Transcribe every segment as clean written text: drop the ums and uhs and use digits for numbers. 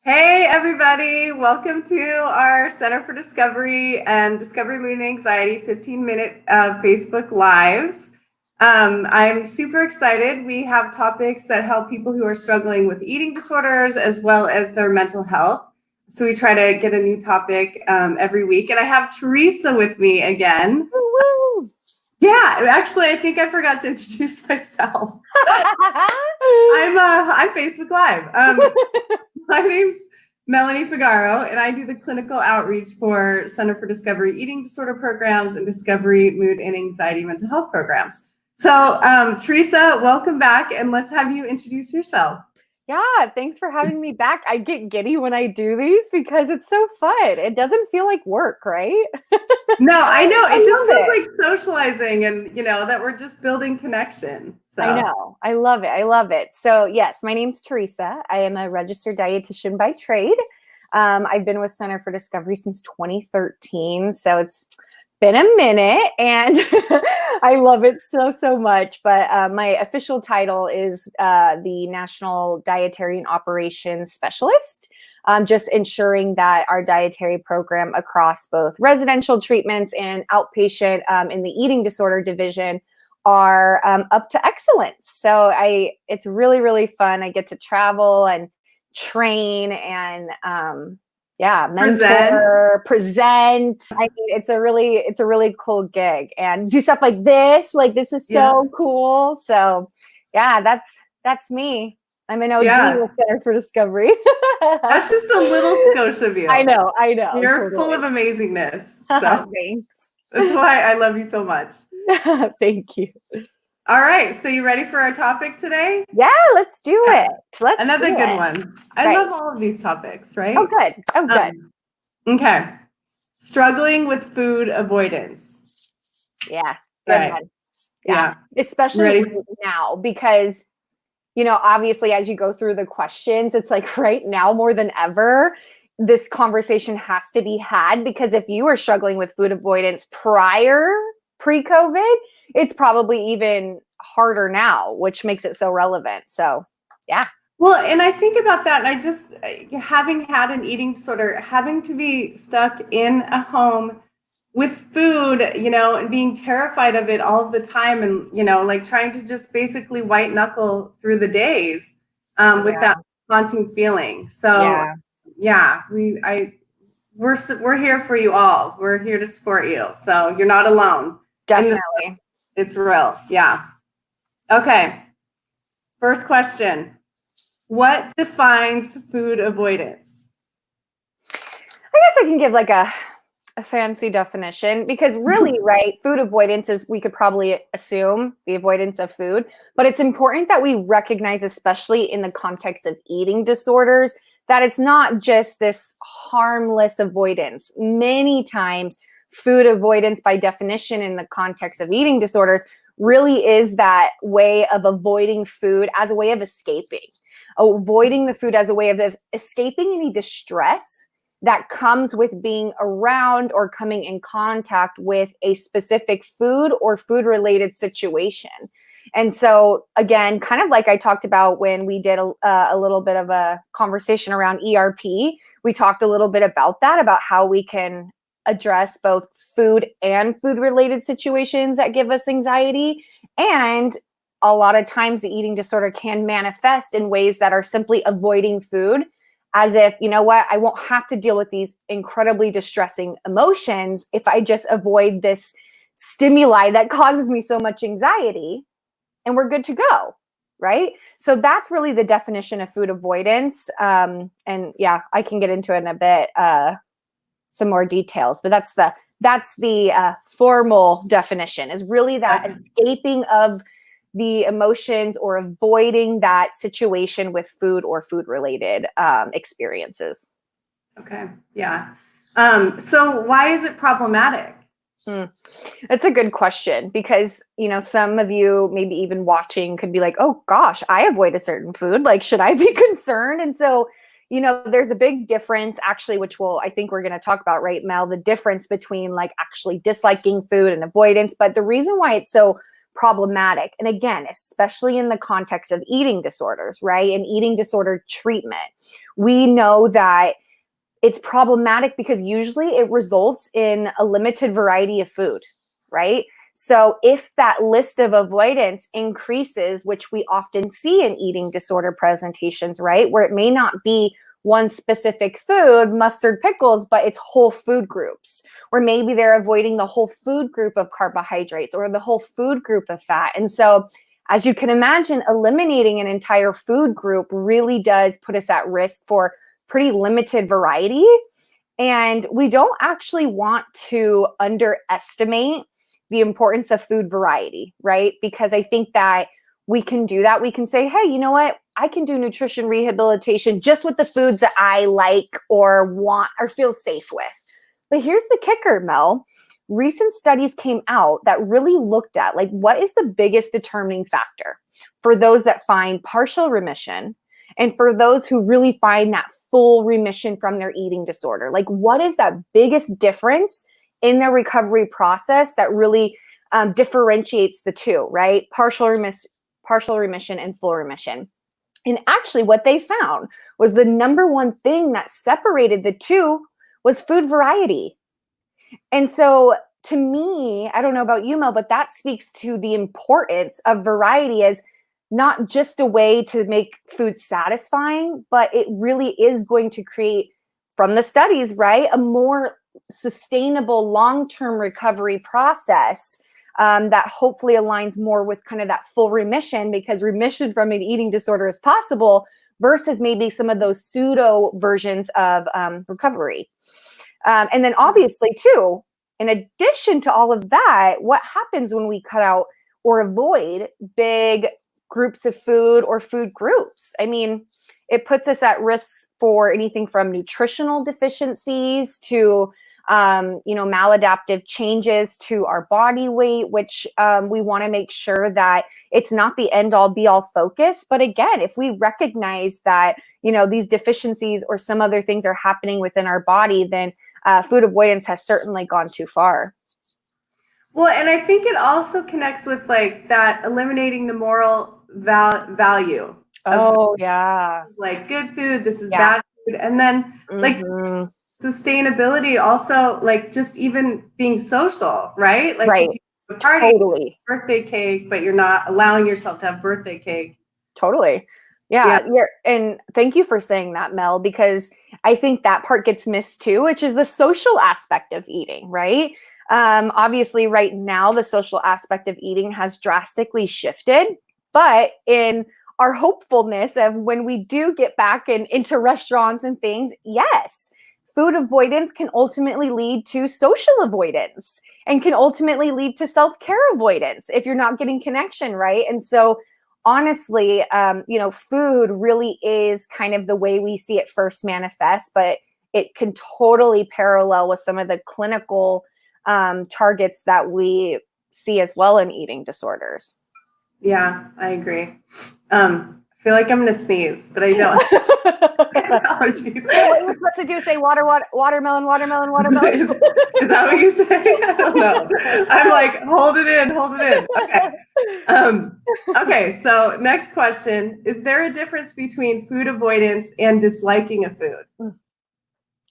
Hey, everybody. Welcome to our Center for Discovery and Discovery Mood and Anxiety 15-minute Facebook Lives. I'm super excited. We have topics that help people who are struggling with eating disorders as well as their mental health. So we try to get a new topic every week. And I have Theresa with me again. Woo! Yeah, actually, I think I forgot to introduce myself. I'm Facebook Live. My name's Melanie Figaro, and I do the clinical outreach for Center for Discovery Eating Disorder Programs and Discovery Mood and Anxiety Mental Health Programs. So, Theresa, welcome back, and let's have you introduce yourself. Yeah, thanks for having me back. I get giddy when I do these because it's so fun. It doesn't feel like work, right? No, I know. I It just love feels it. like socializing and, that we're just building connection. I So, know. I love it. I love it. So, yes, my name's Theresa. I am a registered dietitian by trade. I've been with Center for Discovery since 2013. So it's been a minute and I love it so much. But my official title is the National Dietary and Operations Specialist. Just ensuring that our dietary program across both residential treatments and outpatient in the eating disorder division are up to excellence. So it's really fun. I get to travel and train and mentor, present. I mean, it's a really cool gig and do stuff like this. Like this is so cool. So yeah, that's me. I'm an OG with Center for Discovery. That's just a little skosh of you. I know. You're totally. full of amazingness. So Thanks. that's why I love you so much. Thank you. All right, so you ready for our topic today? Yeah, let's do it. Another good one. I love all of these topics, right? Oh, good. Okay. Struggling with food avoidance. Yeah. Right. Yeah. Especially now because, obviously as you go through the questions, it's like right now more than ever, this conversation has to be had because if you were struggling with food avoidance pre-COVID, it's probably even harder now, which makes it so relevant. So, yeah. Well, and I think about that, and I just, having had an eating disorder, having to be stuck in a home with food, and being terrified of it all of the time, and, like trying to just basically white knuckle through the days with that haunting feeling. So, we're here for you all. We're here to support you. So you're not alone. Definitely. It's real. Yeah. Okay. First question. What defines food avoidance? I guess I can give like a fancy definition because really, right, food avoidance is, we could probably assume, the avoidance of food, but it's important that we recognize, especially in the context of eating disorders, that it's not just this harmless avoidance. Many times, food avoidance, by definition, in the context of eating disorders, really is that way of avoiding food as a way of escaping. Avoiding the food as a way of escaping any distress that comes with being around or coming in contact with a specific food or food-related situation. And so, again, kind of like I talked about when we did a little bit of a conversation around ERP, we talked a little bit about that, about how we can address both food and food-related situations that give us anxiety. And a lot of times the eating disorder can manifest in ways that are simply avoiding food, as if, you know what, I won't have to deal with these incredibly distressing emotions if I just avoid this stimuli that causes me so much anxiety, and we're good to go, right? So that's really the definition of food avoidance. And yeah, I can get into it in a bit, some more details, but that's the formal definition, is really that escaping of the emotions or avoiding that situation with food or food-related experiences. Okay, yeah. So why is it problematic? That's a good question because, some of you maybe even watching could be like, oh gosh, I avoid a certain food. Like, should I be concerned? And so, there's a big difference actually, which I think we're going to talk about, right, Mel, the difference between like actually disliking food and avoidance. But the reason why it's so problematic. And again, especially in the context of eating disorders, right? And eating disorder treatment, we know that it's problematic because usually it results in a limited variety of food, right? So if that list of avoidance increases, which we often see in eating disorder presentations, right? Where it may not be one specific food, mustard, pickles, but it's whole food groups, or maybe they're avoiding the whole food group of carbohydrates or the whole food group of fat. And so, as you can imagine, eliminating an entire food group really does put us at risk for pretty limited variety. And we don't actually want to underestimate the importance of food variety, right? Because I think that we can do that. We can say, hey, you know what? I can do nutrition rehabilitation just with the foods that I like or want or feel safe with. But here's the kicker, Mel. Recent studies came out that really looked at like what is the biggest determining factor for those that find partial remission and for those who really find that full remission from their eating disorder. Like what is that biggest difference in their recovery process that really differentiates the two, right? Partial remission and full remission. And actually what they found was the number one thing that separated the two was food variety. And so to me, I don't know about you, Mel, but that speaks to the importance of variety as not just a way to make food satisfying, but it really is going to create, from the studies, right, a more sustainable long-term recovery process that hopefully aligns more with kind of that full remission, because remission from an eating disorder is possible versus maybe some of those pseudo versions of recovery. And then obviously too, in addition to all of that, what happens when we cut out or avoid big groups of food or food groups? I mean, it puts us at risk for anything from nutritional deficiencies to maladaptive changes to our body weight, which we want to make sure that it's not the end all be all focus. But again, if we recognize that, these deficiencies or some other things are happening within our body, then food avoidance has certainly gone too far. Well, and I think it also connects with like that eliminating the moral value. Oh, yeah. Like good food, this is bad food. And then like sustainability also, like just even being social, right? Like right. if you have a party, totally. birthday cake, but you're not allowing yourself to have birthday cake. Totally. Yeah. And thank you for saying that, Mel, because I think that part gets missed too, which is the social aspect of eating, right? Obviously, right now, the social aspect of eating has drastically shifted, but in our hopefulness of when we do get back into restaurants and things, yes, food avoidance can ultimately lead to social avoidance and can ultimately lead to self-care avoidance if you're not getting connection, right? And so honestly, food really is kind of the way we see it first manifest, but it can totally parallel with some of the clinical targets that we see as well in eating disorders. Yeah, I agree. I feel like I'm going to sneeze, but I don't. Allergies. What you're supposed to do, say watermelon. Is that what you say? I don't know. I'm like, hold it in. Okay. Okay, so next question. Is there a difference between food avoidance and disliking a food?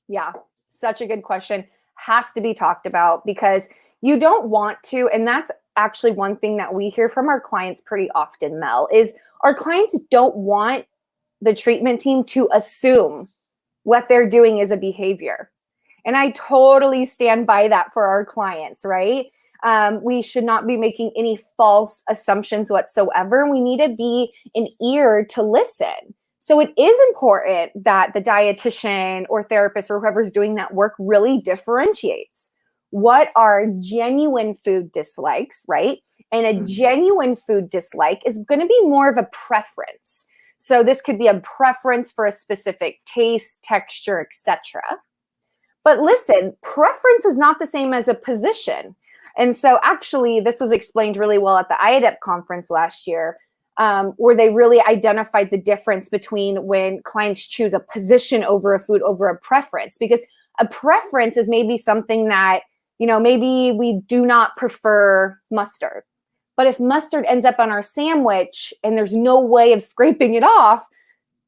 Yeah, such a good question. Has to be talked about because you don't want to, and that's actually one thing that we hear from our clients pretty often, Mel, is our clients don't want the treatment team to assume what they're doing is a behavior. And I totally stand by that for our clients, right? We should not be making any false assumptions whatsoever. We need to be an ear to listen. So it is important that the dietitian or therapist or whoever's doing that work really differentiates what are genuine food dislikes, right? And a genuine food dislike is going to be more of a preference. So this could be a preference for a specific taste, texture, etc. But listen, preference is not the same as a position. And so actually, this was explained really well at the IADEP conference last year, where they really identified the difference between when clients choose a position over a food over a preference. Because a preference is maybe something that, maybe we do not prefer mustard. But if mustard ends up on our sandwich and there's no way of scraping it off,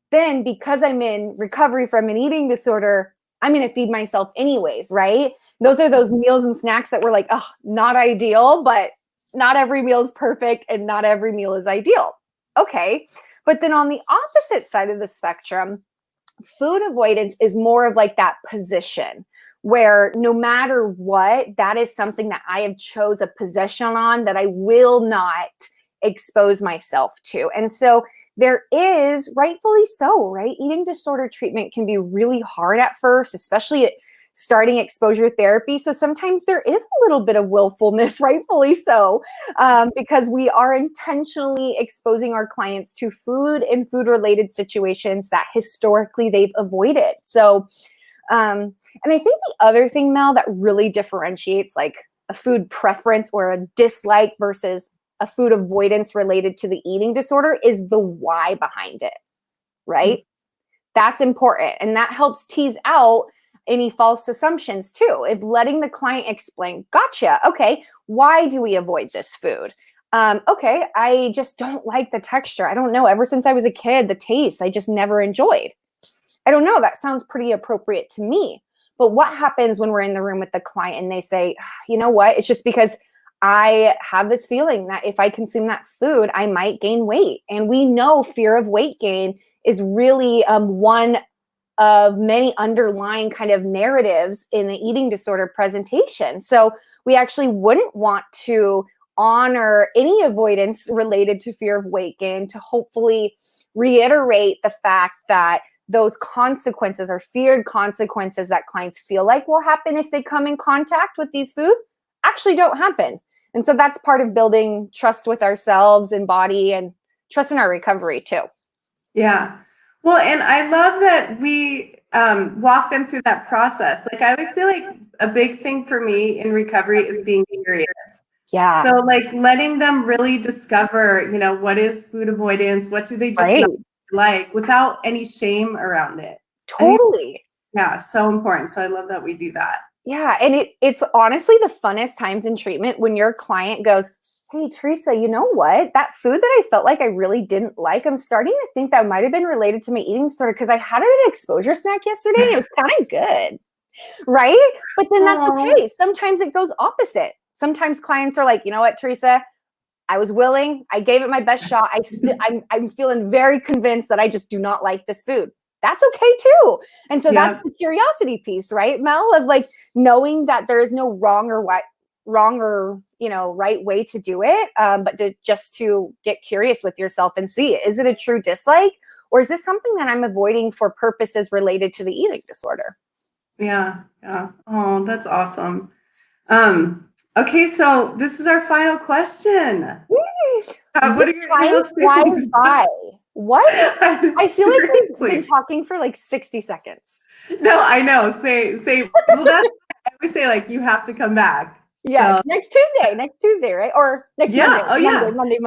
then because I'm in recovery from an eating disorder, I'm going to feed myself anyways, right? Those are those meals and snacks that we're like, oh, not ideal, but not every meal is perfect and not every meal is ideal. Okay. But then on the opposite side of the spectrum, food avoidance is more of like that position where no matter what, that is something that I have chose a position on that I will not expose myself to. And so there is, rightfully so, right? Eating disorder treatment can be really hard at first, especially at starting exposure therapy. So sometimes there is a little bit of willfulness, rightfully so, because we are intentionally exposing our clients to food and food-related situations that historically they've avoided. So, and I think the other thing, Mel, that really differentiates like a food preference or a dislike versus a food avoidance related to the eating disorder is the why behind it, right? Mm-hmm. That's important. And that helps tease out any false assumptions too. If letting the client explain, gotcha, okay, why do we avoid this food? Okay, I just don't like the texture. I don't know. Ever since I was a kid, the taste, I just never enjoyed. I don't know. That sounds pretty appropriate to me. But what happens when we're in the room with the client and they say, you know what? It's just because I have this feeling that if I consume that food, I might gain weight. And we know fear of weight gain is really one of many underlying kind of narratives in the eating disorder presentation. So we actually wouldn't want to honor any avoidance related to fear of weight gain to hopefully reiterate the fact that those consequences or feared consequences that clients feel like will happen if they come in contact with these food actually don't happen. And so that's part of building trust with ourselves and body and trust in our recovery too. Yeah. Well, and I love that we walk them through that process. Like, I always feel like a big thing for me in recovery is being curious. Yeah. So like letting them really discover, you know, what is food avoidance? What do they just not like without any shame around it? Totally. Yeah, so important. So I love that we do that. Yeah. And it's honestly the funnest times in treatment when your client goes, hey, Theresa, you know what? That food that I felt like I really didn't like, I'm starting to think that might have been related to my eating disorder because I had an exposure snack yesterday and it was kind of good. Right? But then that's okay. Sometimes it goes opposite. Sometimes clients are like, you know what, Theresa, I was willing. I gave it my best shot. I'm feeling very convinced that I just do not like this food. That's okay too. And so that's the curiosity piece, right, Mel? Of like knowing that there is no wrong or right way to do it, but just to get curious with yourself and see, is it a true dislike or is this something that I'm avoiding for purposes related to the eating disorder? Yeah. Oh, that's awesome. Okay, so this is our final question. What are your flies by? What? I feel like we've been talking for like 60 seconds. No, I know. Say. Well, that's I always say like you have to come back. Yeah, so. Next Tuesday, right? Or next Monday. Oh, yeah. Monday.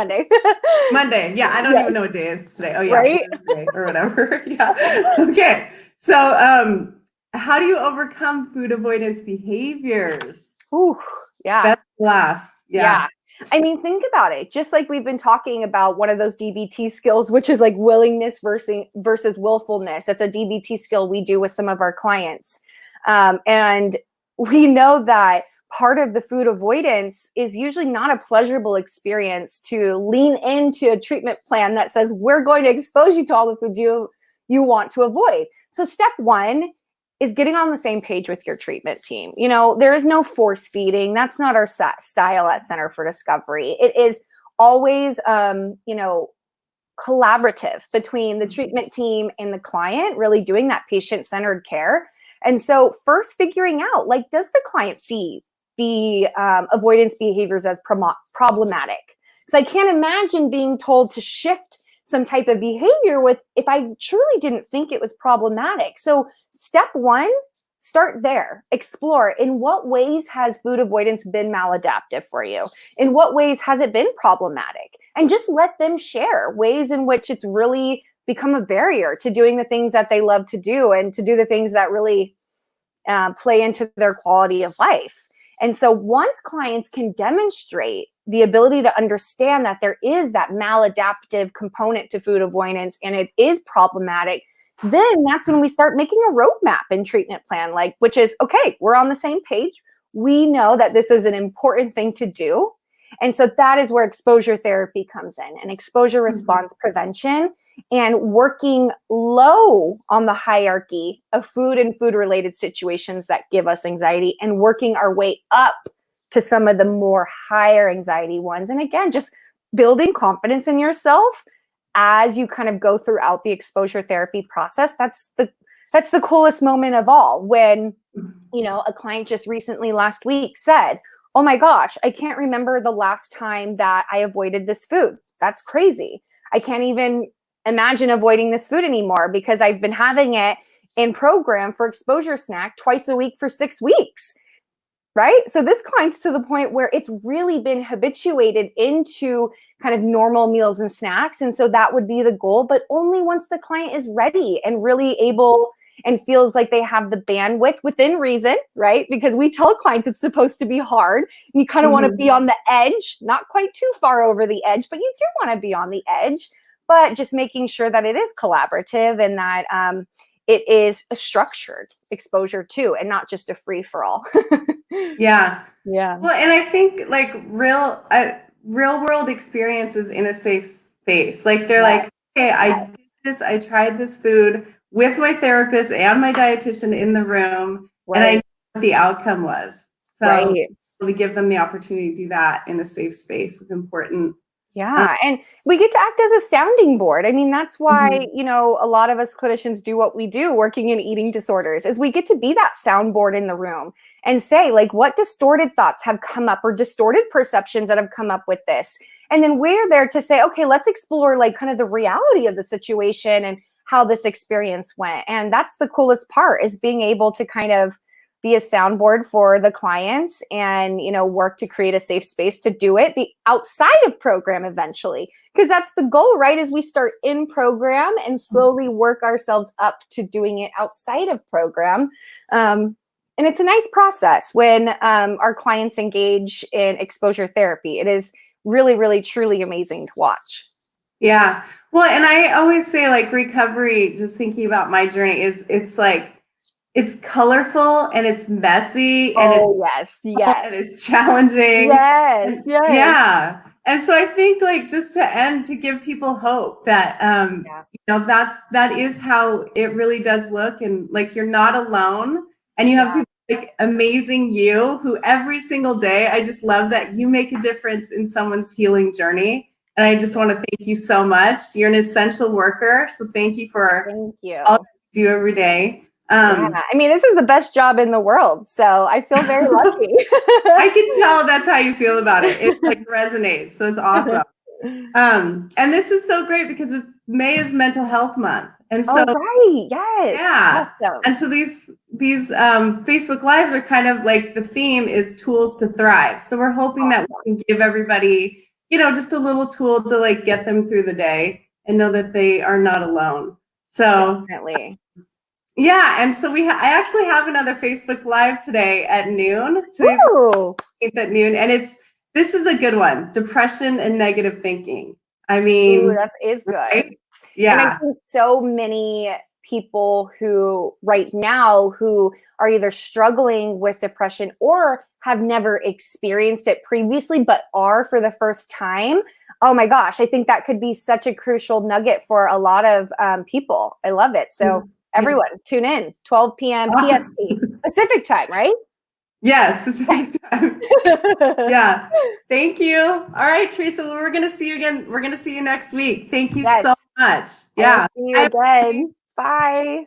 Monday. Yeah, I don't even know what day it is today. Oh, yeah. Right? Thursday or whatever. Yeah. Okay. So, how do you overcome food avoidance behaviors? Ooh, yeah. That's last. Yeah. I mean, think about it. Just like we've been talking about one of those DBT skills, which is like willingness versus willfulness. It's a DBT skill we do with some of our clients. And we know that part of the food avoidance is usually not a pleasurable experience to lean into a treatment plan that says, we're going to expose you to all the foods you want to avoid. So step one is getting on the same page with your treatment team. You know, there is no force feeding. That's not our style at Center for Discovery. It is always, collaborative between the treatment team and the client, really doing that patient-centered care. And so first figuring out, like, does the client see the avoidance behaviors as problematic? Because I can't imagine being told to shift some type of behavior if I truly didn't think it was problematic. So step one, start there. Explore, in what ways has food avoidance been maladaptive for you? In what ways has it been problematic? And just let them share ways in which it's really become a barrier to doing the things that they love to do and to do the things that really play into their quality of life. And so once clients can demonstrate the ability to understand that there is that maladaptive component to food avoidance and it is problematic, then that's when we start making a roadmap and treatment plan, like, which is, okay, we're on the same page. We know that this is an important thing to do. And so that is where exposure therapy comes in, and exposure response prevention, and working low on the hierarchy of food and food related situations that give us anxiety, and working our way up to some of the more higher anxiety ones. And again, just building confidence in yourself as you kind of go throughout the exposure therapy process. That's the coolest moment of all, when, you know, a client just recently last week said, oh my gosh, I can't remember the last time that I avoided this food. That's crazy. I can't even imagine avoiding this food anymore because I've been having it in program for exposure snack twice a week for 6 weeks. Right? So this client's to the point where it's really been habituated into kind of normal meals and snacks. And so that would be the goal, but only once the client is ready and really able and feels like they have the bandwidth within reason, right? Because we tell clients it's supposed to be hard. And you kind of want to be on the edge, not quite too far over the edge, but you do want to be on the edge, but just making sure that it is collaborative and that it is a structured exposure too, and not just a free for all. Yeah. Yeah. Well, and I think like real world experiences in a safe space. Like they're like, okay, I did this, I tried this food with my therapist and my dietitian in the room, and I knew what the outcome was. So to give them the opportunity to do that in a safe space is important. Yeah. And we get to act as a sounding board. I mean, that's why, you know, a lot of us clinicians do what we do working in eating disorders, is we get to be that soundboard in the room and say, like, what distorted thoughts have come up or distorted perceptions that have come up with this. And then we're there to say, okay, let's explore like kind of the reality of the situation and how this experience went. And that's the coolest part, is being able to kind of be a soundboard for the clients and, you know, work to create a safe space to do it, be outside of program eventually. Because that's the goal, right? Is we start in program and slowly work ourselves up to doing it outside of program. And it's a nice process when our clients engage in exposure therapy. It is really, really, truly amazing to watch. Yeah. Well, and I always say like recovery, just thinking about my journey, it's like, it's colorful and it's messy and it's challenging. Yes. Yeah. And so I think like just to end, to give people hope that, you know, that is how it really does look. And like, you're not alone, and you have people like amazing you who every single day, I just love that you make a difference in someone's healing journey. And I just want to thank you so much. You're an essential worker. So thank you for all that you do every day. I mean, this is the best job in the world, so I feel very lucky. I can tell that's how you feel about it. It like resonates, so it's awesome. And this is so great because May is Mental Health Month, and so awesome. And so these Facebook Lives are kind of like, the theme is tools to thrive. So we're hoping that we can give everybody, you know, just a little tool to like get them through the day and know that they are not alone. So definitely. Yeah, and so I actually have another Facebook Live today at noon. At noon, and this is a good one: depression and negative thinking. I mean, that is good. Right? Yeah, and I think so many people who right now who are either struggling with depression or have never experienced it previously, but are for the first time. Oh my gosh, I think that could be such a crucial nugget for a lot of people. I love it. So. Everyone, tune in, 12 p.m. PST, Pacific time, right? Yeah, Pacific time. Yeah. Thank you. All right, Theresa, well, we're going to see you again. We're going to see you next week. Thank you so much. Yeah. See you again. Bye.